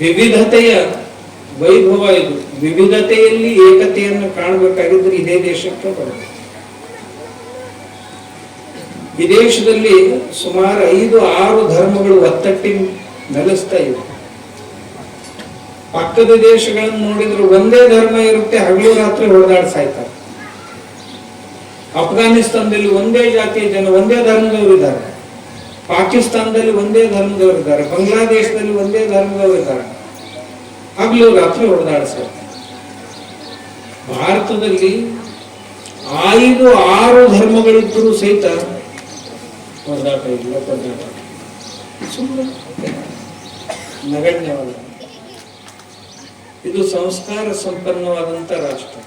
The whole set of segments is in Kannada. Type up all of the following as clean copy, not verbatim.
ವಿವಿಧತೆಯ ವೈಭವ ಇದು. ವಿವಿಧತೆಯಲ್ಲಿ ಏಕತೆಯನ್ನು ಕಾಣಬೇಕಾಗಿದ್ರೆ ಇದೇ ದೇಶಕ್ಕೆ ಬರಬೇಕು. ಈ ದೇಶದಲ್ಲಿ ಸುಮಾರು 5-6 ಧರ್ಮಗಳು ಒತ್ತಟ್ಟಿ ನೆಲೆಸ್ತಾ ಇವೆ. ಪಕ್ಕದ ದೇಶಗಳನ್ನು ನೋಡಿದ್ರೆ ಒಂದೇ ಧರ್ಮ ಇರುತ್ತೆ, ಹಗಲು ರಾತ್ರಿ ಹೊಡೆದಾಡ್ಸಾಯ್ತಾರೆ. ಅಫ್ಘಾನಿಸ್ತಾನದಲ್ಲಿ ಒಂದೇ ಜಾತಿಯ ಜನ, ಒಂದೇ ಧರ್ಮದವರು ಇದ್ದಾರೆ. ಪಾಕಿಸ್ತಾನದಲ್ಲಿ ಒಂದೇ ಧರ್ಮದವರು ಇದ್ದಾರೆ. ಬಾಂಗ್ಲಾದೇಶದಲ್ಲಿ ಒಂದೇ ಧರ್ಮದವರು ಇದ್ದಾರೆ. ಹಗಲು ರಾತ್ರಿ ಹೊಡೆದಾಡ್ತಾರೆ. ಭಾರತದಲ್ಲಿ 5-6 ಧರ್ಮಗಳಿದ್ದರೂ ಸಹಿತ ಹೊಡೆದಾಟ ಇಲ್ಲ, ಹೊಡೆದಾಟ ಸುಮ್ಮನೆ ನಗಣ್ಯವಾದ. ಇದು ಸಂಸ್ಕಾರ ಸಂಪನ್ನವಾದಂತ ರಾಷ್ಟ್ರ.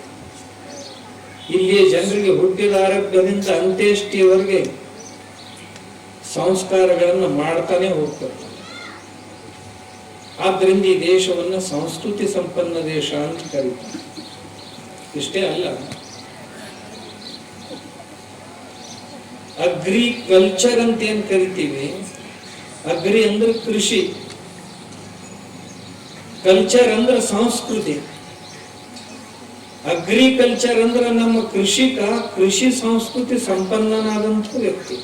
ಇಲ್ಲಿಯ ಜನರಿಗೆ ಹುಟ್ಟಿದ ಆರೋಗ್ಯದಿಂದ ಅಂತ್ಯೇಷ್ಟಿಯವರೆಗೆ ಸಂಸ್ಕಾರಗಳನ್ನು ಮಾಡ್ತಾನೆ ಹೋಗ್ತಾರೆ. ಆದ್ದರಿಂದ ಈ ದೇಶವನ್ನು ಸಂಸ್ಕೃತಿ ಸಂಪನ್ನ ದೇಶ ಅಂತ ಕರೀತಾರೆ. ಇಷ್ಟೇ ಅಲ್ಲ, ಅಗ್ರಿಕಲ್ಚರ್ ಅಂತ ಏನ್ ಕರಿತೀವಿ, ಅಗ್ರಿ ಅಂದ್ರೆ ಕೃಷಿ, ಕಲ್ಚರ್ ಅಂದ್ರೆ ಸಂಸ್ಕೃತಿ. ಅಗ್ರಿಕಲ್ಚರ್ ಅಂದ್ರೆ ನಮ್ಮ ಕೃಷಿಕ ಕೃಷಿ ಸಂಸ್ಕೃತಿ ಸಂಪನ್ನನಾದಂಥ ವ್ಯಕ್ತಿ.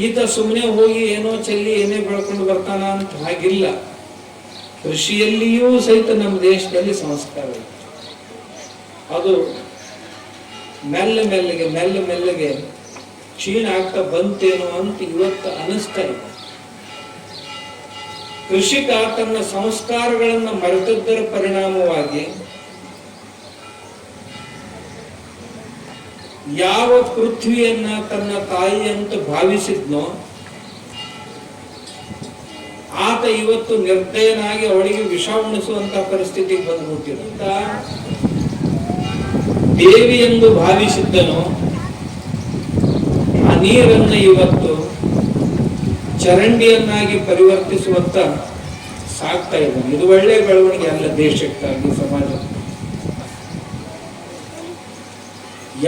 ಈತ ಸುಮ್ಮನೆ ಹೋಗಿ ಏನೋ ಚೆಲ್ಲಿ ಏನೇ ಬೆಳ್ಕೊಂಡು ಬರ್ತಾನ ಅಂತ ಹಾಗಿಲ್ಲ. ಕೃಷಿಯಲ್ಲಿಯೂ ಸಹಿತ ನಮ್ಮ ದೇಶದಲ್ಲಿ ಸಂಸ್ಕಾರ ಇದೆ. ಅದು ಮೆಲ್ಲಗೆ ಕ್ಷೀಣ ಆಗ್ತಾ ಬಂತೇನೋ ಅಂತ ಇವತ್ತು ಅನಿಸ್ತಾ ಇದೆ. ಕೃಷಿಕ ತನ್ನ ಸಂಸ್ಕಾರಗಳನ್ನು ಮರೆತದ್ದರ ಪರಿಣಾಮವಾಗಿ ಯಾವ ಪೃಥ್ವಿಯನ್ನ ತನ್ನ ತಾಯಿ ಅಂತ ಭಾವಿಸಿದ್ನೋ ಆತ ಇವತ್ತು ನಿರ್ದಯನಾಗಿ ಅವಳಿಗೆ ವಿಷ ಉಣಿಸುವಂತ ಪರಿಸ್ಥಿತಿಗೆ ಬಂದ್ಬಿಟ್ಟಿದ್ದ. ದೇವಿ ಎಂದು ಭಾವಿಸಿದ್ದನೋ ಆ ನೀರನ್ನು ಇವತ್ತು ಚರಂಡಿಯನ್ನಾಗಿ ಪರಿವರ್ತಿಸುವಂತ ಸಾಗ್ತಾ ಇದ್ದಾನೆ. ಇದು ಒಳ್ಳೆ ಬೆಳವಣಿಗೆ ಅಲ್ಲ ದೇಶಕ್ಕಾಗಿ, ಸಮಾಜಕ್ಕೆ.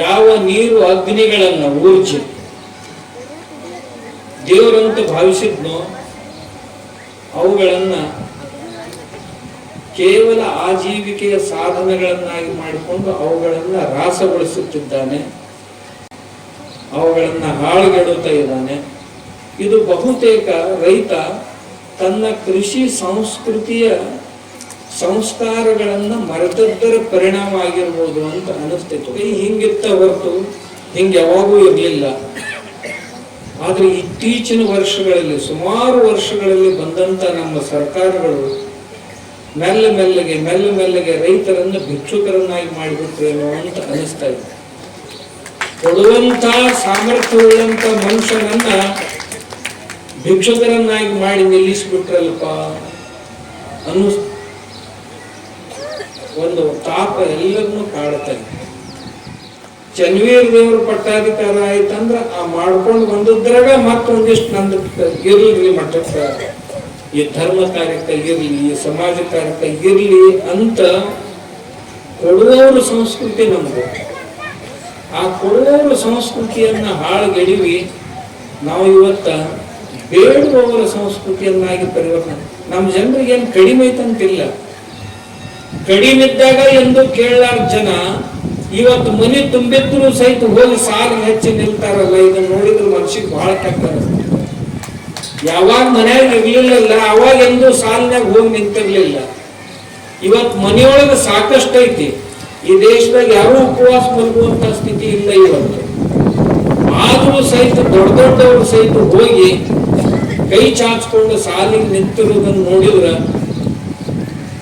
ಯಾವ ನೀರು ಅಗ್ನಿಗಳನ್ನ ಊರ್ಜಿ ದೇವರಂತ ಭಾವಿಸಿದ್ನೋ ಅವುಗಳನ್ನ ಕೇವಲ ಆಜೀವಿಕೆಯ ಸಾಧನಗಳನ್ನಾಗಿ ಮಾಡಿಕೊಂಡು ಅವುಗಳನ್ನ ರಾಸಗೊಳಿಸುತ್ತಿದ್ದಾನೆ, ಅವುಗಳನ್ನ ಹಾಳುಗೆಡುತ್ತಾ ಇದ್ದಾನೆ. ಇದು ಬಹುತೇಕ ರೈತ ತನ್ನ ಕೃಷಿ ಸಂಸ್ಕೃತಿಯ ಸಂಸ್ಕಾರಗಳನ್ನ ಮರೆತದ್ದರ ಪರಿಣಾಮ ಆಗಿರ್ಬೋದು ಅಂತ ಅನಿಸ್ತಿತ್ತು. ಹಿಂಗಿತ್ತ ಹೊರತು ಹಿಂಗೆ ಯಾವಾಗೂ ಇರಲಿಲ್ಲ. ಆದ್ರೆ ಇತ್ತೀಚಿನ ವರ್ಷಗಳಲ್ಲಿ, ಸುಮಾರು ವರ್ಷಗಳಲ್ಲಿ ಬಂದಂತ ನಮ್ಮ ಸರ್ಕಾರಗಳು ಮೆಲ್ಲಗೆ ರೈತರನ್ನು ಭಿಕ್ಷುಕರನ್ನಾಗಿ ಮಾಡಿಬಿಟ್ರೇನೋ ಅಂತ ಅನಿಸ್ತಾ ಇದೆ. ಕೊಡುವಂತ ಸಾಮರ್ಥ್ಯವುಳ್ಳಂತ ಮನುಷ್ಯನನ್ನ ಭಿಕ್ಷುಕರನ್ನಾಗಿ ಮಾಡಿ ನಿಲ್ಲಿಸ್ಬಿಟ್ರಲ್ಪ ಅನ್ನಿಸ್ ಒಂದು ತಾಪ ಎಲ್ಲರನ್ನೂ ಕಾಡ್ತಾ ಇದೆ. ಚನ್ವೀರ್ ದೇವ್ರ ಪಟ್ಟಾಧಿಕಾರ ಆಯ್ತಂದ್ರ ಆ ಮಾಡ್ಕೊಂಡು ಬಂದದ್ರಾಗ ಮತ್ತೊಂದಿಷ್ಟು ನಂದು ಇರ್ಲಿ ಮಠಕ್ಕೆ, ಈ ಧರ್ಮ ಕಾರ್ಯಕ್ಕೆ ಇರ್ಲಿ, ಈ ಸಮಾಜ ಕಾರ್ಯಕ್ಕೆ ಇರ್ಲಿ ಅಂತ ಕೊಡುವವರು ಸಂಸ್ಕೃತಿ ನಮ್ದು. ಆ ಕೊಡುವವರು ಸಂಸ್ಕೃತಿಯನ್ನ ಹಾಳುಗೆಡಿವಿ ನಾವು ಇವತ್ತ ಬೇಡುವವರ ಸಂಸ್ಕೃತಿಯನ್ನಾಗಿ ಪರಿವರ್ತನೆ. ನಮ್ಮ ಜನರಿಗೇನು ಕಡಿಮೆ ಐತಂತಿಲ್ಲ. ಕಡಿಮೆ ಇದ್ದಾಗ ಎಂದು ಕೇಳಲಾರ ಜನ ಇವತ್ತು ಮನೆ ತುಂಬಿದ್ರು ಸಹಿತ ಹೋಗಿ ಸಾಲು ಹೆಚ್ಚಿ ನಿಲ್ತಾರಲ್ಲ. ಇದನ್ನ ನೋಡಿದ್ರು ಮನಸ್ಸಿಗೆ ಬಹಳ ಕೆಟ್ಟ. ಯಾವಾಗ ಮನ್ಯಾಗ ಇರ್ಲಿಲ್ಲ ಅವಾಗ ಎಂದು ಸಾಲಿನಾಗ ಹೋಗಿ ನಿಂತಿರ್ಲಿಲ್ಲ. ಇವತ್ತು ಮನೆಯೊಳಗೆ ಸಾಕಷ್ಟು ಐತಿ. ಈ ದೇಶದಾಗ ಯಾರು ಉಪವಾಸ ಮಲಗುವಂತ ಸ್ಥಿತಿ ಇಲ್ಲ ಇವತ್ತು. ಆದ್ರೂ ಸಹಿತ ದೊಡ್ಡವರು ಸಹಿತ ಹೋಗಿ ಕೈ ಚಾಚ್ಕೊಂಡು ಸಾಲಿಗೆ ನಿಂತಿರುವುದನ್ನು ನೋಡಿದ್ರ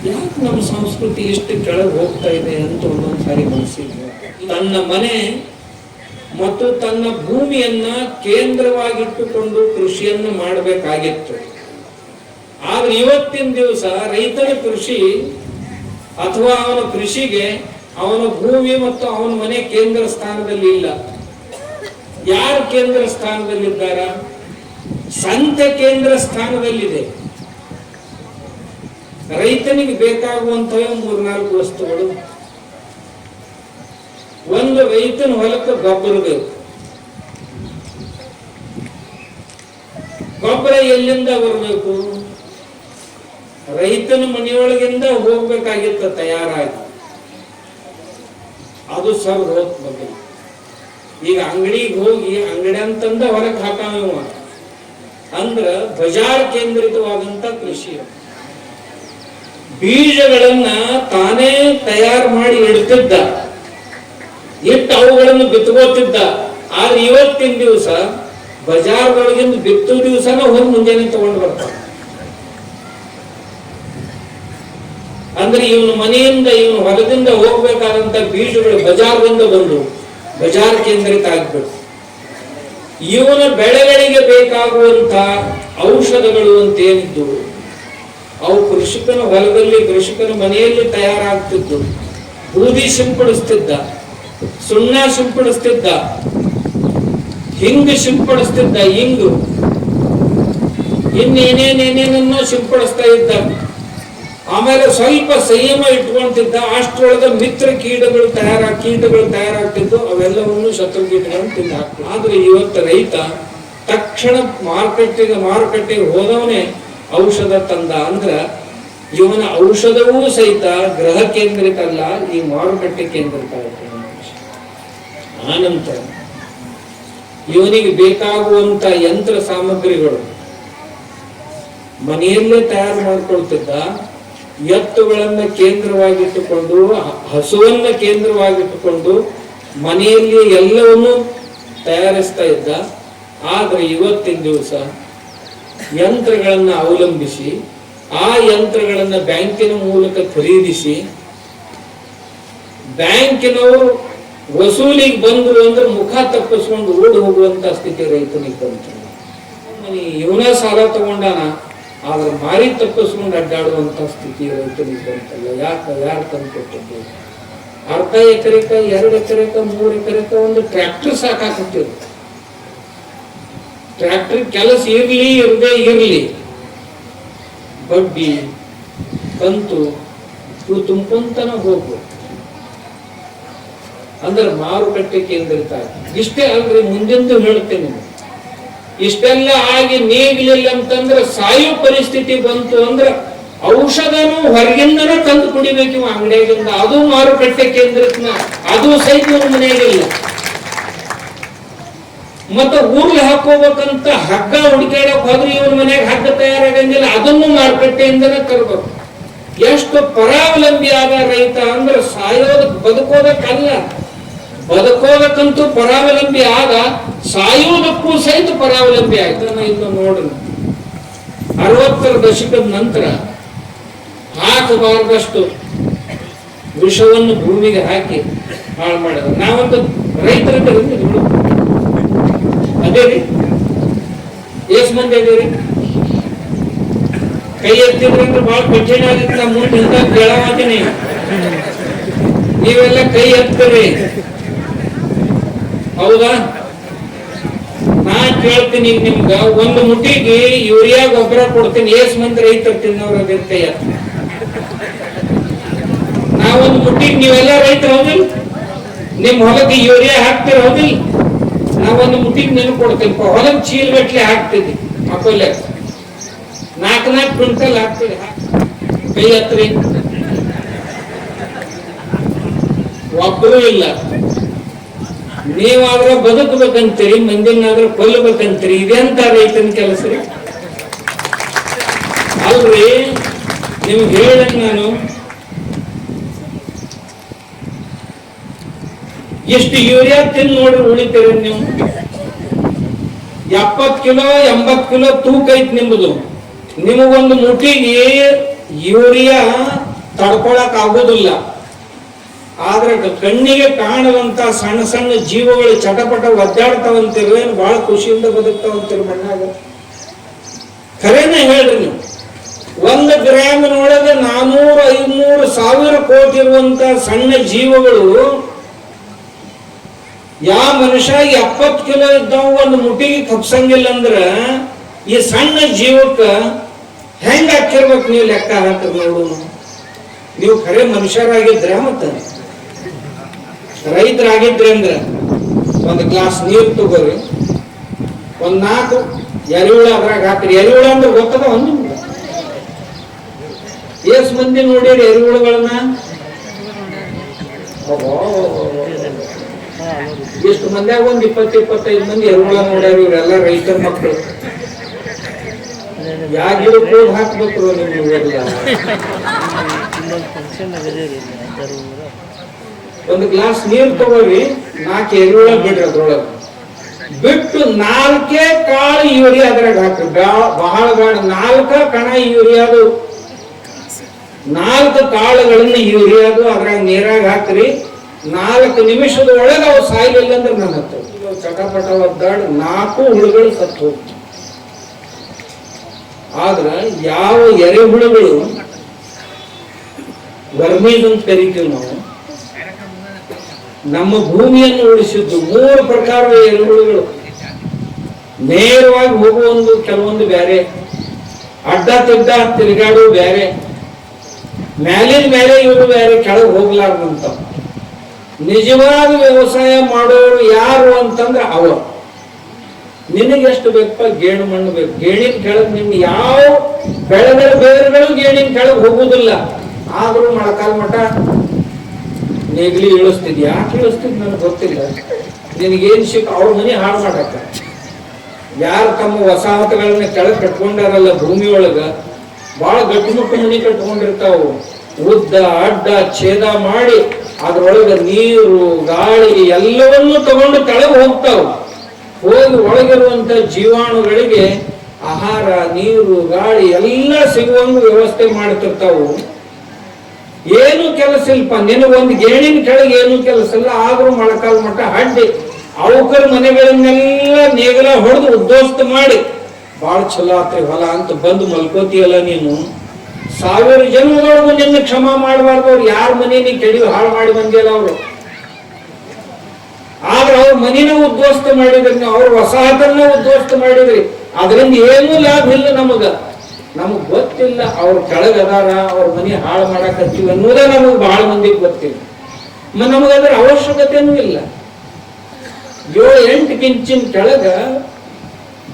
ಯಾಕೆ ನಮ್ಮ ಸಂಸ್ಕೃತಿ ಇಷ್ಟು ಕೆಳಗೆ ಹೋಗ್ತಾ ಇದೆ ಅಂತ ಒಂದೊಂದ್ಸಾರಿ ಮನಸ್ಸಿಗೆ. ತನ್ನ ಮನೆ ಮತ್ತು ತನ್ನ ಭೂಮಿಯನ್ನ ಕೇಂದ್ರವಾಗಿಟ್ಟುಕೊಂಡು ಕೃಷಿಯನ್ನು ಮಾಡಬೇಕಾಗಿತ್ತು. ಆದ್ರೆ ಇವತ್ತಿನ ದಿವಸ ರೈತನ ಕೃಷಿ ಅಥವಾ ಅವನ ಕೃಷಿಗೆ ಅವನ ಭೂಮಿ ಮತ್ತು ಅವನ ಮನೆ ಕೇಂದ್ರ ಸ್ಥಾನದಲ್ಲಿ ಇಲ್ಲ. ಯಾರು ಕೇಂದ್ರ ಸ್ಥಾನದಲ್ಲಿದ್ದಾರ? ಸಂತೆ ಕೇಂದ್ರ ಸ್ಥಾನದಲ್ಲಿದೆ. ರೈತನಿಗೆ ಬೇಕಾಗುವಂತಹ 3-4 ವಸ್ತುಗಳು. ಒಂದು, ರೈತನ ಹೊಲಕ್ಕೆ ಗೊಬ್ಬರ ಬೇಕು. ಗೊಬ್ಬರ ಎಲ್ಲಿಂದ ಬರಬೇಕು? ರೈತನ ಮನೆಯೊಳಗಿಂದ ಹೋಗ್ಬೇಕಾಗಿತ್ತ ತಯಾರಾಗಿ, ಅದು ಸರ್ದು ಹೋತ್ ಬಗ್ಗೆ. ಈಗ ಅಂಗಡಿಗೆ ಹೋಗಿ ಅಂಗಡಿ ಅಂತಂದ ಹೊರಗೆ ಹಾಕಾವ ಅಂದ್ರ ಬಜಾರ್ ಕೇಂದ್ರಿತವಾದಂತ ಕೃಷಿ. ಬೀಜಗಳನ್ನ ತಾನೇ ತಯಾರು ಮಾಡಿ ಇಡ್ತಿದ್ದ, ಇಟ್ಟು ಅವುಗಳನ್ನು ಬಿತ್ಕೋತಿದ್ದ. ಆದ್ರೆ ಇವತ್ತಿನ ದಿವಸ ಬಜಾರ್ದೊಳಗಿಂದ ಬಿತ್ತು ದಿವಸನ ಹೋಗಿ ಮುಂಜಾನೆ ತಗೊಂಡು ಬರ್ತಾನೆ. ಅಂದ್ರೆ ಇವನು ಮನೆಯಿಂದ ಇವನು ಹೊಲದಿಂದ ಹೋಗ್ಬೇಕಾದಂತ ಬೀಜಗಳು ಬಜಾರ್ದಿಂದ ಬಂದು ಬಜಾರ್ ಕೇಂದ್ರಿತ ಆಗ್ಬೇಕು. ಇವನ ಬೆಳೆಗಳಿಗೆ ಬೇಕಾಗುವಂತ ಔಷಧಗಳು ಅಂತ ಏನಿದ್ದು ಅವು ಕೃಷಿಕನ ಹೊಲದಲ್ಲಿ ಕೃಷಿಕನ ಮನೆಯಲ್ಲಿ ತಯಾರಾಗ್ತಿದ್ದು. ಬೂದಿ ಸಿಂಪಡಿಸ್ತಿದ್ದ, ಸುಣ್ಣ ಸಿಂಪಡಿಸ್ತಿದ್ದ, ಹಿಂಗು ಸಿಂಪಡಿಸ್ತಿದ್ದ, ಹಿಂಗು ಇನ್ನೇನೇನೇನೇನನ್ನೋ ಸಿಂಪಡಿಸ್ತಾ ಇದ್ದ. ಆಮೇಲೆ ಸ್ವಲ್ಪ ಸಂಯಮ ಇಟ್ಕೊಂತಿದ್ದ. ಅಷ್ಟರೊಳಗೆ ಮಿತ್ರ ಕೀಟಗಳು ತಯಾರಾಗ್ತಿದ್ದು, ಅವೆಲ್ಲವನ್ನು ಶತ್ರು ಕೀಟಗಳನ್ನು ತಿಂದು ಹಾಕ್ತಿದ್ದ. ಆದ್ರೆ ಇವತ್ತು ರೈತ ತಕ್ಷಣ ಮಾರುಕಟ್ಟೆಗೆ ಹೋದವನೇ ಔಷಧ ತಂದ. ಅಂದ್ರ ಇವನ ಔಷಧವೂ ಸಹಿತ ಗೃಹ ಕೇಂದ್ರಿತ ಅಲ್ಲ, ಈ ಮಾರುಕಟ್ಟೆ ಕೇಂದ್ರಿತ. ಆನಂತರ ಇವನಿಗೆ ಬೇಕಾಗುವಂತ ಯಂತ್ರ ಸಾಮಗ್ರಿಗಳು ಮನೆಯಲ್ಲೇ ತಯಾರು ಮಾಡಿಕೊಳ್ತಿದ್ದ. ಎತ್ತುಗಳನ್ನ ಕೇಂದ್ರವಾಗಿಟ್ಟುಕೊಂಡು, ಹಸುವನ್ನ ಕೇಂದ್ರವಾಗಿಟ್ಟುಕೊಂಡು ಮನೆಯಲ್ಲಿ ಎಲ್ಲವನ್ನೂ ತಯಾರಿಸ್ತಾ ಇದ್ದ. ಆದ್ರೆ ಇವತ್ತಿನ ದಿವಸ ಯಂತ್ರಗಳನ್ನ ಅವಲಂಬಿಸಿ, ಆ ಯಂತ್ರಗಳನ್ನ ಬ್ಯಾಂಕಿನ ಮೂಲಕ ಖರೀದಿಸಿ, ಬ್ಯಾಂಕಿನವರು ವಸೂಲಿಗೆ ಬಂದ್ರು ಅಂದ್ರೆ ಮುಖ ತಪ್ಪಿಸ್ಕೊಂಡು ಓಡಿ ಹೋಗುವಂತ ಸ್ಥಿತಿ ರೈತನಿಗೆ ಬಂತು. ಇವನ ಸಾಲ ತಗೊಂಡಾನ, ಆದ್ರೆ ಮಾರಿ ತಪ್ಪಿಸ್ಕೊಂಡು ಅಡ್ಡಾಡುವಂತ ಸ್ಥಿತಿ ರೈತನಿಗೆ ಬಂತಲ್ಲ. ಯಾರು ತಂದ್ಕೊಟ್ಟಿದ್ದು? ಅರ್ಧ ಎಕರೆಕ, 2 ಎಕರೆಕ, 3 ಎಕರೆಕ ಒಂದು ಟ್ರ್ಯಾಕ್ಟರ್ ಸಾಕಾಕತ್ತಿದ್ರು. ಟ್ರ್ಯಾಕ್ಟರ್ ಕೆಲಸ ಇರದೇ ಇರ್ಲಿ, ಬಡ್ಡಿ ಕಂತು ಇವು ತುಂಬ್ಕೊಂತನ ಹೋಗ್ಬೋದು. ಅಂದ್ರೆ ಮಾರುಕಟ್ಟೆ ಕೇಂದ್ರಿತ. ಇಷ್ಟೇ ಅಲ್ರಿ, ಮುಂದೆಂದು ಹೇಳ್ತೇನೆ. ಇಷ್ಟೆಲ್ಲ ಆಗಿ ನೀಗ್ಲಿಲ್ಲ ಅಂತಂದ್ರೆ ಸಾಯೋ ಪರಿಸ್ಥಿತಿ ಬಂತು ಅಂದ್ರೆ ಔಷಧನು ಹೊರಗಿಂದನೂ ತಂದು ಕುಡಿಬೇಕು ಇವ ಅಂಗಡಿಯಾಗಿಂದ. ಅದು ಮಾರುಕಟ್ಟೆ ಕೇಂದ್ರಿತನ, ಅದು ಸಹಿತ ಮನೆಯಾಗಿಲ್ಲ. ಮತ್ತೆ ಊರ್ಲಿ ಹಾಕೋಬೇಕಂತ ಹಗ್ಗ ಹುಡುಕಾಡಕ್ ಹೋದ್ರೆ ಇವನ್ ಮನೆಯಾಗ ಹಗ್ಗ ತಯಾರಾಗಂಗಿಲ್ಲ, ಅದನ್ನು ಮಾರುಕಟ್ಟೆಯಿಂದನೇ ತರಬೇಕು. ಎಷ್ಟು ಪರಾವಲಂಬಿ ಆದ ರೈತ ಅಂದ್ರೆ ಸಾಯೋದಕ್ ಬದುಕೋದಕ್ಕಲ್ಲ, ಬದುಕೋದಕ್ಕಂತೂ ಪರಾವಲಂಬಿ ಆದ, ಸಾಯೋದಕ್ಕೂ ಸಹಿತ ಪರಾವಲಂಬಿ ಆಯ್ತು. ಇನ್ನು ನೋಡ್ರಿ, 60ರ ದಶಕದ ನಂತರ ಹಾಕಬಾರದಷ್ಟು ವಿಷವನ್ನು ಭೂಮಿಗೆ ಹಾಕಿ ಹಾಳು ಮಾಡಿದ. ನಾವಂತೂ ರೈತರಿಗೆ ಅದೇ ರೀ, ಎಷ್ಟ್ ಮಂದಿ ಅದೀರಿ? ಕೈ ಎತ್ತಿದ್ರಂದ್ರೆ ಬಹಳ ಕಠಿಣ ಆಗಿತ್ತು. ನಾ ಮುಂದೆ ಇಂತ ಕೇಳವಾತೀನಿ, ನೀವೆಲ್ಲ ಕೈ ಎತ್ತೀರಿ, ಹೌದಾ? ನಾ ಕೇಳ್ತೀನಿ ಈಗ ನಿಮ್ಗ, ಒಂದು ಮುಟ್ಟಿಗೆ ಯೂರಿಯಾ ಗೊಬ್ಬರ ಕೊಡ್ತೀನಿ, ಎಷ್ಟ್ ಮಂದಿ ರೈತರು ತಿನ್ನೋರ ಕೈ ಎತ್ತ. ನಾವೊಂದು ಮುಟ್ಟಿಗೆ ನೀವೆಲ್ಲ ರೈತರು ಹೌದಿಲ್ಲ? ನಿಮ್ ಹೊಲಕ್ಕೆ ಯೂರಿಯಾ ಹಾಕ್ತಿರ ಹೌದಿಲ್ಲ? ನಾವೊಂದು ಮುಟ್ಟಿಗೆ ನೆನಪು ಕೊಡ್ತೀನಿ, ಹೊಲಕ್ಕೆ ಚೀಲಗಟ್ಲೆ ಹಾಕ್ತಿದ್ವಿ, ಅಕೊಲೆ 4 ಕ್ವಿಂಟಲ್ ಹಾಕ್ತಿವಿ. ಕೈ ಹತ್ರಿ, ಒಬ್ಬರು ಇಲ್ಲ. ನೀವಾದ್ರೆ ಬದುಕಬೇಕಂತೀರಿ, ಮಂದಿನಾದ್ರೆ ಕೊಲ್ಲಬೇಕಂತೀರಿ. ಇದೆಂತ ರೈತನ ಕೆಲಸ ರೀ? ಅಲ್ರಿ, ನಿಮ್ಗೆ ಹೇಳಂಗ ನಾನು ಎಷ್ಟು ಯೂರಿಯಾ ತಿಂದು ನೋಡ್ರಿ ಉಳಿತೀರಿ ನೀವು. 70 ಕಿಲೋ 80 ಕಿಲೋ ತೂಕ ಐತಿ ನಿಮ್ಮದು. ನಿಮಗೊಂದು ಮುಟ್ಟಿಗೆ ಯೂರಿಯಾ ತಡ್ಕೊಳಕ್ ಆಗೋದಿಲ್ಲ. ಆದ್ರೆ ಕಣ್ಣಿಗೆ ಕಾಣುವಂತ ಸಣ್ಣ ಸಣ್ಣ ಜೀವಗಳು ಚಟಪಟ ಒದ್ದಾಡ್ತಾವಂತಿರು, ಏನು ಬಹಳ ಖುಷಿಯಿಂದ ಬದುಕ್ತಾವಂತಿರು ಮಣ್ಣಾಗ. ಖರೇನೆ ಹೇಳ್ರಿ ನೀವು, 1 ಗ್ರಾಮಿನೊಳಗೆ 400-500 ಕೋಟಿ ಇರುವಂತ ಸಣ್ಣ ಜೀವಗಳು, ಯಾವ ಮನುಷ್ಯ 70 ಕಿಲೋ ಇದ್ದಾವ ಒಂದು ಮುಟ್ಟಿಗೆ ಕಪ್ಸಂಗಿಲ್ಲ ಅಂದ್ರ ಈ ಸಣ್ಣ ಜೀವಕ್ಕ ಹೆಂಗ ಹಾಕಿರ್ಬೇಕು? ನೀವು ಲೆಕ್ಕ ಹಾಕ್ರಿ ನೋಡು. ನೀವು ಖರೆ ಮನುಷ್ಯರಾಗಿದ್ರೆ ಮತ್ತ ರೈತರಾಗಿದ್ರಿ ಅಂದ್ರ ಒಂದು ಗ್ಲಾಸ್ ನೀರು ತಗೋರಿ, 1 4 ಎರೆಹುಳ ಅದ್ರಾಗ ಹಾಕ್ರಿ. ಎರೆಹುಳ ಅಂದ್ರೆ ಗೊತ್ತದ? ಒಂದು ಎಷ್ಟು ಮಂದಿ ನೋಡಿರಿ ಎರೆಹುಳುಗಳನ್ನ? ಎಷ್ಟು ಮಂದಿಯಾಗ ಒಂದ್ 20-25 ಮಂದಿ ಎರೆಹುಳ ನೋಡ್ಯಾರ. ಇವರೆಲ್ಲ ರೈತರ ಮಕ್ಕಳು. ಯಾಗಿರೋ ಕೋಡ್ ಹಾಕ್ಬೇಕು ನಿಮ್ಗೆಲ್ಲ. ಒಂದು ಗ್ಲಾಸ್ ನೀರ್ ತಗೋರಿ, 4 ಎರೆಹುಳ ಬಿಡ್ರಿ, ಅದ್ರೊಳಗ ಬಿಟ್ಟು 4 ಕಾಳು ಯೂರಿಯಾ ಅದ್ರಾಗ ಹಾಕ್ರಿ. ಬಹಳ ಬೇಡ, 4 ಕಣ ಯೂರಿಯಾದು, 4 ಕಾಳುಗಳನ್ನ ಯೂರಿಯಾದು ಅದ್ರಾಗ ನೀರಾಗ ಹಾಕ್ರಿ. 4 ನಿಮಿಷದ ಒಳಗೆ ಅವು ಸಾಯ್ಲಿಲ್ಲ ಅಂದ್ರೆ ನನ್ನ ಹತ್ರ ಚಟಪಟ ಒದ್ದಾಡಿ 4 ಹುಳುಗಳು ಸತ್ತು ಹೋಗ್ತವೆ. ಆದ್ರ ಯಾವ ಎರೆಹುಳುಗಳು ವರ್ಮೀಸ್ ಅಂತ ಕರಿತೀವಿ ನಾವು, ನಮ್ಮ ಭೂಮಿಯನ್ನು ಉಳಿಸಿದ್ದು 3 ಪ್ರಕಾರದ ಎರೆಹುಳುಗಳು. ನೇರವಾಗಿ ಹೋಗುವೊಂದು, ಕೆಲವೊಂದು ಬೇರೆ, ಅಡ್ಡ ತಿಡ್ಡ ತಿರುಗಾಡು ಬೇರೆ, ಮ್ಯಾಲಿನ ಮೇಲೆ ಇವರು ಬೇರೆ, ಕೆಳಗೆ ಹೋಗ್ಲಾರ್ದಂತ. ನಿಜವಾದ ವ್ಯವಸಾಯ ಮಾಡೋರು ಯಾರು ಅಂತಂದ್ರೆ ಅವರು. ನಿನಗೆ ಎಷ್ಟು ಬೇಕಪ್ಪ? ಗೇಣು ಮಣ್ಣು ಬೇಕು. ಗೇಣಿನ ಕೆಳಗೆ ನಿಮ್ಗೆ ಯಾವ ಬೆಳೆಗಳ ಬೇರುಗಳು ಗೇಣಿನ ಕೆಳಗೆ ಹೋಗುವುದಿಲ್ಲ. ಆದ್ರೂ ಮೊಳಕಾಲ್ ಮಠ ನೇಗಿಲಿ ಇಳಿಸ್ತಿದ್. ಯಾಕೆ ಇಳಿಸ್ತಿದ್ ನನಗೆ ಗೊತ್ತಿಲ್ಲ. ನಿನಗೇನ್ ಅವ್ರ ಮನೆ ಹಾಳು ಮಾಡಕ್ಕ. ಯಾರು ತಮ್ಮ ವಸಾಹತುಗಳನ್ನ ಕೆಳಗೆ ಕಟ್ಕೊಂಡಾರಲ್ಲ ಭೂಮಿ ಒಳಗ, ಬಹಳ ಗಟ್ಟಿಮುಟ್ಟು ಮನೆ ಕಟ್ಕೊಂಡಿರ್ತಾವು. ಉದ್ದ ಅಡ್ಡ ಛೇದ ಮಾಡಿ ಅದ್ರೊಳಗ ನೀರು ಗಾಳಿ ಎಲ್ಲವನ್ನೂ ತಗೊಂಡು ಕೆಳಗೆ ಹೋಗ್ತಾವ. ಹೋಗಿ ಒಳಗಿರುವಂತ ಜೀವಾಣುಗಳಿಗೆ ಆಹಾರ, ನೀರು, ಗಾಳಿ ಎಲ್ಲ ಸಿಗುವಂಗ ವ್ಯವಸ್ಥೆ ಮಾಡ್ತಿರ್ತಾವು. ಏನು ಕೆಲಸ ಇಲ್ಪ. ನಿನಗೊಂದು ಗೇಣಿನ ಕೆಳಗೆ ಏನು ಕೆಲಸ ಇಲ್ಲ. ಆದ್ರೂ ಮೊಳಕಾಲ್ ಮಠ ಹಡ್ಡಿ ಅವಕರ ಮನೆಗಳನ್ನೆಲ್ಲ ನೇಗಲ ಹೊಡೆದು ಉದ್ಯೋಸ್ತ ಮಾಡಿ ಬಾಳ ಚಲೋ ಆತ್ರಿ ಹೊಲ ಅಂತ ಬಂದು ಮಲ್ಕೋತಿಯಲ್ಲ ನೀನು. 1000 ಜನ್ಮದೊಳಗೂ ನಿನ್ನ ಕ್ಷಮ ಮಾಡಬಾರ್ದು. ಅವ್ರು ಯಾರ ಮನೆ ನೀ ಕೆಡಿ ಹಾಳು ಮಾಡಿ ಬಂದಿಲ್ಲ ಅವರು. ಆದ್ರೆ ಅವ್ರ ಮನಿನ ಉದ್ಯೋಸ್ತ ಮಾಡಿದ್ರಿ, ಅವ್ರ ವಸಾಹತನ್ನ ಉದ್ಯೋಸ್ತ ಮಾಡಿದ್ರಿ. ಅದರಿಂದ ಏನೂ ಲಾಭ ಇಲ್ಲ ನಮಗ. ನಮಗ್ ಗೊತ್ತಿಲ್ಲ ಅವ್ರ ಕೆಳಗದಾರ, ಅವ್ರ ಮನಿ ಹಾಳು ಮಾಡಾಕತ್ತೀವಿ ಅನ್ನೋದೇ ನಮಗ್ ಬಹಳ ಮಂದಿಗೆ ಗೊತ್ತಿಲ್ಲ. ನಮಗದ್ರ ಅವಶ್ಯಕತೆನೂ ಇಲ್ಲ. 7-8 ಇಂಚಿನ ಕೆಳಗ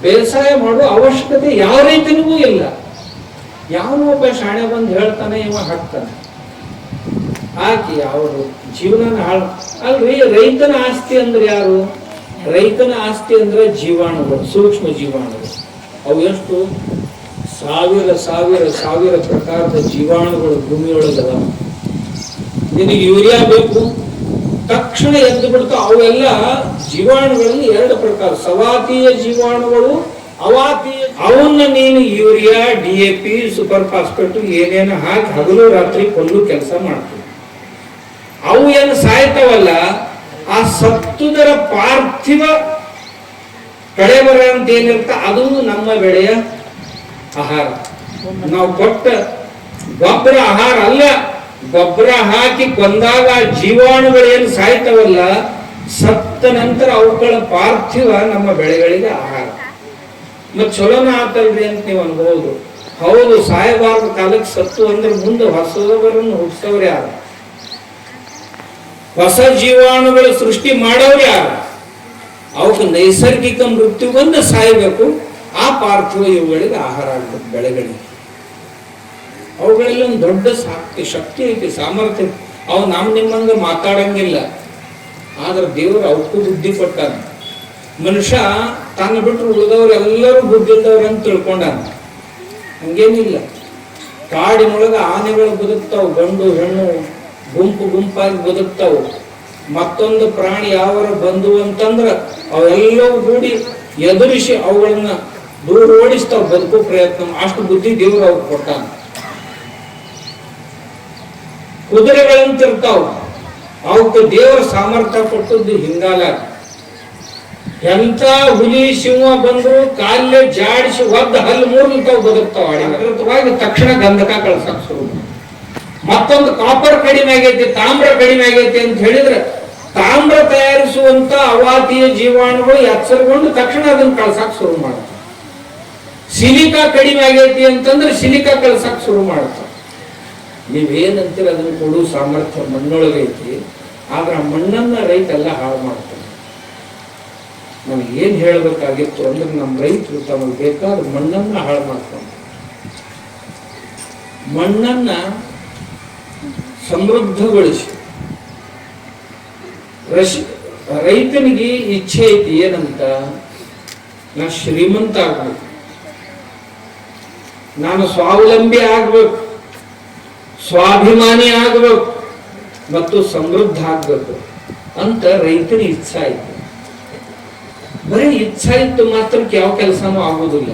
ಬೇಸಾಯ ಮಾಡೋ ಅವಶ್ಯಕತೆ ಯಾವ ರೈತನಿಗೂ ಇಲ್ಲ. ಯಾವನೊಬ್ಬ ಶಾಣೆ ಬಂದು ಹೇಳ್ತಾನೆ, ಇವ ಹಾಕ್ತಾನೆ, ಹಾಕಿ ಅವರು ಜೀವನ ಹಾಳು. ಅಲ್ರಿ, ರೈತನ ಆಸ್ತಿ ಅಂದ್ರೆ ಯಾರು? ರೈತನ ಆಸ್ತಿ ಅಂದ್ರೆ ಜೀವಾಣುಗಳು, ಸೂಕ್ಷ್ಮ ಜೀವಾಣುಗಳು. ಅವು ಎಷ್ಟು ಸಾವಿರ ಪ್ರಕಾರದ ಜೀವಾಣುಗಳು ಭೂಮಿಯೊಳಗದ. ನಿನಗೆ ಯೂರಿಯಾ ಬೇಕು, ತಕ್ಷಣ ಎದ್ದು ಬಿಡ್ತಾವ. ಅವೆಲ್ಲ ಜೀವಾಣುಗಳಲ್ಲಿ 2 ಪ್ರಕಾರ, ಸವಾತೀಯ ಜೀವಾಣುಗಳು, ಅವಾತೀಯ. ಅವನ್ನ ನೀನು ಯೂರಿಯಾ, DAP, ಸೂಪರ್ ಫಾಸ್ಫೇಟ್ ಏನೇನು ಹಾಕಿ ಹಗಲು ರಾತ್ರಿ ಕೊಲ್ಲು ಕೆಲಸ ಮಾಡ್ತೀವಿ. ಅವು ಏನು ಸಾಯ್ತಾವಲ್ಲ, ಆ ಸತ್ತುದರ ಪಾರ್ಥಿವ ಕಳೆಬರ ಅಂತ ಏನಿರ್ತ ಅದು ನಮ್ಮ ಬೆಳೆಯ ಆಹಾರ. ನಾವು ಕೊಟ್ಟ ಗೊಬ್ಬರ ಆಹಾರ ಅಲ್ಲ. ಗೊಬ್ಬರ ಹಾಕಿ ಕೊಂದಾಗ ಜೀವಾಣುಗಳೇನು ಸಾಯ್ತಾವಲ್ಲ, ಸತ್ತ ನಂತರ ಅವುಗಳ ಪಾರ್ಥಿವ ನಮ್ಮ ಬೆಳೆಗಳಿಗೆ ಆಹಾರ. ಮತ್ ಚಲೋನ ಆತಲ್ರಿ ಅಂತ ನೀವು ಅನ್ಬಹುದು. ಹೌದು, ಸಾಯಬಾರ್ದು ಕಾಲಕ್ಕೆ ಸತ್ತು ಅಂದ್ರೆ ಮುಂದೆ ಹೊಸದವರನ್ನು ಹುಟ್ಟಿಸೋರು ಯಾರು? ಹೊಸ ಜೀವಾಣುಗಳ ಸೃಷ್ಟಿ ಮಾಡೋರು ಯಾರು? ಅವಕ್ಕೆ ನೈಸರ್ಗಿಕ ಮೃತ್ಯು ಬಂದು ಸಾಯಬೇಕು. ಆ ಪಾರ್ಥಿವ ಇವುಗಳಿಗೆ ಆಹಾರ ಆಗ್ಬೇಕು ಬೆಳೆಗಳಿಗೆ. ಅವುಗಳಲ್ಲಿ ಒಂದು ದೊಡ್ಡ ಶಕ್ತಿ ಐತಿ, ಸಾಮರ್ಥ್ಯ. ಅವು ನಿಮ್ಮಂಗ ಮಾತಾಡಂಗಿಲ್ಲ. ಆದ್ರೆ ದೇವರು ಅವಕ್ಕೂ ಬುದ್ಧಿ ಕೊಟ್ಟಾನ. ಮನುಷ್ಯ ತನ್ನ ಬಿಟ್ಟರು ಉಳಿದವ್ರೆಲ್ಲರೂ ಬುದ್ಧಿ ಇದ್ದವ್ರು ಅಂತ ತಿಳ್ಕೊಂಡಾನ. ಹಂಗೇನಿಲ್ಲ. ಕಾಡಿನೊಳಗೆ ಆನೆಗಳು ಬದುಕ್ತಾವು, ಗಂಡು ಹೆಣ್ಣು ಗುಂಪಾಗಿ ಬದುಕ್ತಾವು. ಮತ್ತೊಂದು ಪ್ರಾಣಿ ಯಾವರ ಬಂದು ಅಂತಂದ್ರ ಅವೆಲ್ಲವೂ ಕೂಡಿ ಎದುರಿಸಿ ಅವುಗಳನ್ನ ದೂರ ಓಡಿಸ್ತಾವ, ಬದುಕೋ ಪ್ರಯತ್ನ. ಅಷ್ಟು ಬುದ್ಧಿ ದೇವರು ಅವ್ರು ಕೊಟ್ಟಾನ. ಕುದುರೆಗಳಂತಿರ್ತಾವ, ಅವಕ್ಕೆ ದೇವರ ಸಾಮರ್ಥ್ಯ ಕೊಟ್ಟದ್ದು ಹಿಂಗಾಲ. ಎಂತ ಹುಲಿ ಸಿಂಹ ಬಂದ್ರು ಕಾಲೇ ಜಾಡಿಸಿ ಒದ್ದು ಹಲ್ಲು ಮೂರ್ತಾವ್ ಬದುಕ್ತಾವ. ಅಡಿವಾಗಿ ತಕ್ಷಣ ಗಂಧಕ ಕಳ್ಸಕ್ ಶುರು. ಮತ್ತೊಂದು ಕಾಪರ್ ಕಡಿಮೆ ಆಗೈತಿ, ತಾಮ್ರ ಕಡಿಮೆ ಆಗೈತಿ ಅಂತ ಹೇಳಿದ್ರೆ ತಾಮ್ರ ತಯಾರಿಸುವಂತ ಅವಾತೀಯ ಜೀವಾಣುಗಳು ಎಚ್ಚರಗೊಂಡು ತಕ್ಷಣ ಅದನ್ನ ಕಳ್ಸಕ್ ಶುರು ಮಾಡ್ತಾವ. ಸಿಲಿಕಾ ಕಡಿಮೆ ಆಗೈತಿ ಅಂತಂದ್ರೆ ಸಿಲಿಕಾ ಕಳ್ಸಕ್ ಶುರು ಮಾಡ್ತಾವ. ನೀವೇನಂತೀರ ಅದನ್ನ ಕೊಡುವ ಸಾಮರ್ಥ್ಯ ಮಣ್ಣೊಳಗೈತಿ. ಆದ್ರೆ ಆ ಮಣ್ಣನ್ನ ರೈತ ಎಲ್ಲ ಹಾಳು ಮಾಡ್ತಾನೆ. ನಮ್ಗೆ ಏನ್ ಹೇಳ್ಬೇಕಾಗಿತ್ತು ಅಂದ್ರೆ ನಮ್ಮ ರೈತರು ತಮಗೆ ಬೇಕಾದ ಮಣ್ಣನ್ನ ಹಾಳು ಮಾಡ್ಕೊಂಡು ಮಣ್ಣನ್ನ ಸಮೃದ್ಧಗೊಳಿಸಿ ರೈತನಿಗೆ ಇಚ್ಛೆ ಐತಿ ಏನಂತ, ನಾ ಶ್ರೀಮಂತ ಆಗ್ಬೇಕು, ನಾನು ಸ್ವಾವಲಂಬಿ ಆಗ್ಬೇಕು, ಸ್ವಾಭಿಮಾನಿ ಆಗ್ಬೇಕು ಮತ್ತು ಸಮೃದ್ಧ ಆಗ್ಬೇಕು ಅಂತ ರೈತನ ಇಚ್ಛಾ ಇತ್ತು. ಬರೀ ಇಚ್ಛಾ ಇತ್ತು ಮಾತ್ರಕ್ಕೆ ಯಾವ ಕೆಲಸನೂ ಆಗೋದಿಲ್ಲ.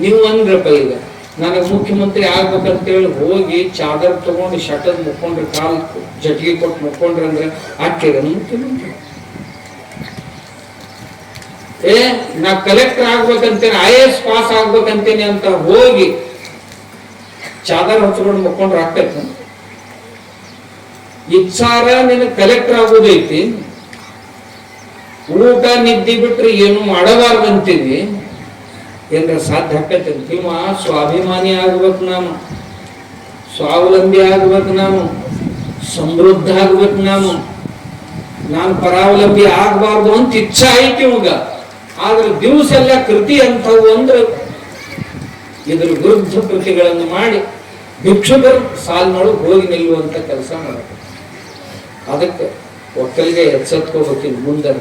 ನೀವು ಅಂದ್ರಪ್ಪ ಈಗ ನನಗೆ ಮುಖ್ಯಮಂತ್ರಿ ಆಗ್ಬೇಕಂತೇಳಿ ಹೋಗಿ ಚಾದರ್ ತಗೊಂಡು ಶಟದ್ ಮುಕ್ಕೊಂಡ್ರೆ, ಕಾಲ್ ಜಟಿಗೆ ಕೊಟ್ಟು ಮುಕ್ಕೊಂಡ್ರೆ ಅಂದ್ರೆ ಆಗ್ತೇವೆ ಮುಖ್ಯಮಂತ್ರಿ. ನಾ ಕಲೆಕ್ಟರ್ ಆಗ್ಬೇಕಂತೇನೆ, IAS ಪಾಸ್ ಆಗ್ಬೇಕಂತೇನೆ ಅಂತ ಹೋಗಿ ಚಾದರ್ ಹಚ್ಕೊಂಡು ಮುಕ್ಕೊಂಡ್ರೆ ಆಗ್ತೈತೆ. ಇಚ್ಛಾರ ನಿನ್ನ ಕಲೆಕ್ಟರ್ ಆಗೋದೈತಿ, ಊಟ ನಿದ್ದೆ ಬಿಟ್ರೆ ಏನು ಮಾಡಬಾರ್ದಂತೀವಿ, ಏನ್ರ ಸಾಧ್ಯ ಆಕೈತೆ? ಇವ ಸ್ವಾಭಿಮಾನಿ ಆಗ್ಬೇಕು, ನಾವು ಸ್ವಾವಲಂಬಿ ಆಗ್ಬೇಕು, ನಾವು ಸಮೃದ್ಧ ಆಗ್ಬೇಕು, ನಾನು ಪರಾವಲಂಬಿ ಆಗ್ಬಾರ್ದು ಅಂತ ಇಚ್ಛಾ ಐತಿ ಇವಾಗ. ಆದ್ರೆ ದಿವಸ ಎಲ್ಲ ಕೃತಿ ಅಂತವು ಅಂದ್ರೆ ಇದ್ರ ವಿರುದ್ಧ ಕೃತಿಗಳನ್ನು ಮಾಡಿ ಭಿಕ್ಷುಕರು ಸಾಲಿನೊಳಗೆ ಹೋಗಿ ನಿಲ್ಲುವಂತ ಕೆಲಸ ಮಾಡಬೇಕು. ಅದಕ್ಕೆ ಒಕ್ಕಲಿಗೆ ಎಚ್ಚೆತ್ಕೋಬೇಕಿಲ್ಲ. ಮುಂದೆ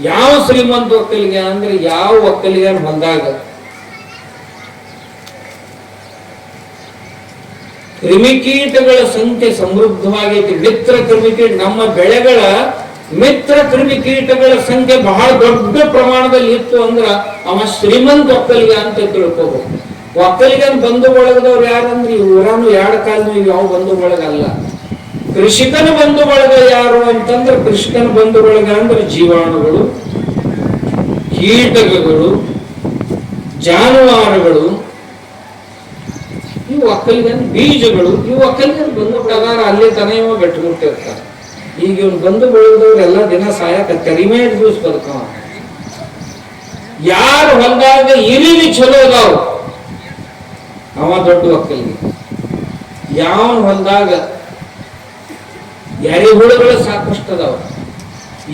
ಯಾವ ಶ್ರೀಮಂತ ಒಕ್ಕಲಿಗೆ ಅಂದ್ರೆ ಯಾವ ಒಕ್ಕಲಿಗೆ ಬಂದಾಗ ಕ್ರಿಮಿಕೀಟಗಳ ಸಂಖ್ಯೆ ಸಮೃದ್ಧವಾಗೈತಿ. ಮಿತ್ರ ಕ್ರಿಮಿಕೀಟ, ನಮ್ಮ ಬೆಳೆಗಳ ಮಿತ್ರ ಕ್ರಿಮಿಕೀಟಗಳ ಸಂಖ್ಯೆ ಬಹಳ ದೊಡ್ಡ ಪ್ರಮಾಣದಲ್ಲಿ ಇತ್ತು ಅಂದ್ರ ಅವ ಶ್ರೀಮಂತ ಒಕ್ಕಲಿಗೆ ಅಂತ ತಿಳ್ಕೋಬಹುದು. ಒಕ್ಕಲಿಗೆ ಬಂಧು ಬಳಗದವ್ರು ಯಾರಂದ್ರೆ ಈ ಊರಾನು ಎರಡು ಕಾಲನು ಯಾವ ಬಂಧು ಬಳಗ ಅಲ್ಲ. ಕೃಷಿಕನ ಬಂಧು ಬಳಗ ಯಾರು ಅಂತಂದ್ರೆ, ಕೃಷಿಕನ ಬಂಧು ಬಳಗ ಅಂದ್ರೆ ಜೀವಾಣುಗಳು, ಕೀಟಕಗಳು, ಜಾನುವಾರುಗಳು, ಇವು ಒಕ್ಕಲಿಗೆ ಬೀಜಗಳು, ಇವು ಒಕ್ಕಲಿಗೆ ಬಂದು ಪ್ರಕಾರ ಅಲ್ಲೇ ತನವ ಬೆಟ್ಟುಬಿಟ್ಟಿರ್ತಾರೆ. ಈಗ ಇವ್ನು ಬಂದು ಬೆಳೆದವ್ರು ಎಲ್ಲ ದಿನ ಸಾಯಕತ್ತಾರೆ, ಇಮೇಜ್ ದಿವಸ ಬದುಕವ. ಯಾರು ಹೊಲದಾಗ ಇರಿಲಿ ಚಲೋ ಅದಾವ ಅವ ದೊಡ್ಡ ಒಕ್ಕಲಿಗೆ. ಯಾವನ್ ಹೊಲದಾಗ ಎರೆಹುಳುಗಳು ಸಾಕಷ್ಟು ಅದಾವ,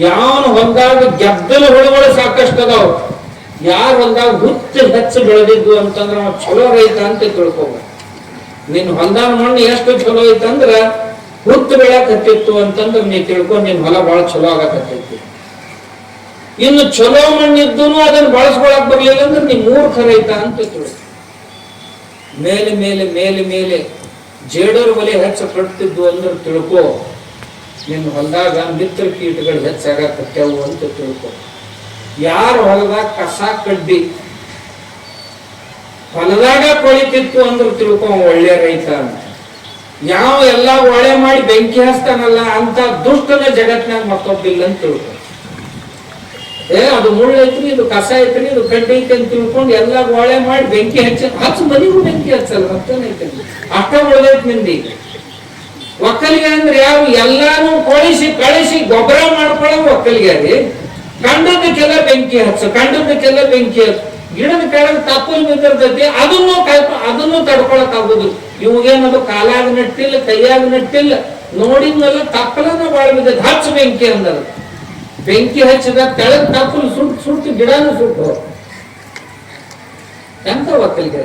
ಯಾವನ ಹೊಲದಾಗ ಗೆದ್ದಲ ಹುಳುಗಳು ಸಾಕಷ್ಟು ಅದಾವ, ಯಾರ ಹೊಲದಾಗ ಹುಚ್ಚು ಹೆಚ್ಚು ಬೆಳೆದಿದ್ದು ಅಂತಂದ್ರ ಅವ ಚಲೋ ರೈತ ಅಂತ ತಿಳ್ಕೋಬೇಕು. ನಿನ್ ಹೊಲದಾಗ ಮಣ್ಣು ಎಷ್ಟು ಚಲೋ ಐತಂದ್ರ ಹುತ್ತು ಬೆಳಕತ್ತಿತ್ತು ಅಂತಂದ್ರೆ ನೀ ತಿಳ್ಕೊಂಡು ನಿನ್ ಹೊಲ ಬಹಳ ಚಲೋ ಆಗಕತ್ತೈತಿ. ಇನ್ನು ಚಲೋ ಮಣ್ಣಿದ್ದು ಅದನ್ನ ಬಳಸ್ಕೊಳಕ್ ಬರ್ಲಿಲ್ಲ ಅಂದ್ರೆ ನೀ ಮೂರ್ಖ ರೈತ ಅಂತ ತಿಳ್ಕೊ. ಮೇಲೆ ಮೇಲೆ ಮೇಲೆ ಮೇಲೆ ಜೇಡರ್ ಒಲೆ ಹೆಚ್ಚು ಕಟ್ತಿದ್ದು ಅಂದ್ರೆ ತಿಳ್ಕೊ, ನಿನ್ನ ಹೊಲದಾಗ ಮಿತ್ರ ಕೀಟಗಳು ಹೆಚ್ಚಾಗತ್ತವು ಅಂತ ತಿಳ್ಕೊ. ಯಾರ ಹೊಲದಾಗ ಕಸ ಕಡ್ಡಿ ಹೊಲದಾಗ ಕೊಳಿತಿತ್ತು ಅಂದ್ರೆ ತಿಳ್ಕೊ ಒಳ್ಳೆ ರೈತ ಅಂತ. ಯಾವ ಎಲ್ಲ ಒಳೆ ಮಾಡಿ ಬೆಂಕಿ ಹಚ್ತಾನಲ್ಲ ಅಂತ ದುಷ್ಟನ ಜಗತ್ನಾಗ ಮತ್ತೊಬ್ಬಿಲ್ಲ ಅಂತ ತಿಳ್ಕೊ. ಅದು ಮುಳ್ಳು ಐತ್ರಿ, ಇದು ಕಸ ಐತ್ರಿ, ಇದು ಕಡ್ಡಿ ಐತಿ ಅಂತ ತಿಳ್ಕೊಂಡು ಎಲ್ಲ ಒಳೆ ಮಾಡಿ ಬೆಂಕಿ ಹಚ್ಚು ಮನಿಗೂ ಬೆಂಕಿ ಹಚ್ಚಲ್ಲ, ಮತ್ತೇನೈತಿ ಅಷ್ಟ ಉಳ್ದೈತಿ ನಿಂದಿ. ಒಕ್ಕಲಿಗೆ ಅಂದ್ರೆ ಯಾರು ಎಲ್ಲಾನು ಕೊಳಿಸಿ ಕಳಿಸಿ ಗೊಬ್ಬರ ಮಾಡ್ಕೊಳ್ಳೋ ಒಕ್ಕಲಿಗೆ ರೀ. ಕಂಡದಕ್ಕೆಲ್ಲ ಬೆಂಕಿ ಹಚ್ಚ, ಕಂಡದಕ್ಕೆಲ್ಲ ಬೆಂಕಿ ಹಚ್ಚ. ಗಿಡದ ಕೆಳಗೆ ತಪ್ಪಲ್ ಬಿದ್ದಿರ್ತೈತಿ, ಅದನ್ನು ತಡ್ಕೊಳಕ್ ಆಗುದು. ಇವಾಗೇನದು ಕಾಲಾಗ ನಟ್ಟಿಲ್ಲ, ಕೈಯಾಗ ನಟ್ಟಿಲ್ಲ, ನೋಡಿದ್ನೆಲ್ಲ ತಪ್ಪಲನ್ನ ಬಾಳ ಬಿದ್ದೈತಿ. ಹಚ್ಚ ಬೆಂಕಿ ಅಂದದ, ಬೆಂಕಿ ಹಚ್ಚಿದ ತೆಳಗ್ ತಪ್ಪಲು ಸುಟ್ಟು ಗಿಡನು ಸುಟ್ಟು. ಎಂತ ಒಕ್ಕಲಿಗೆ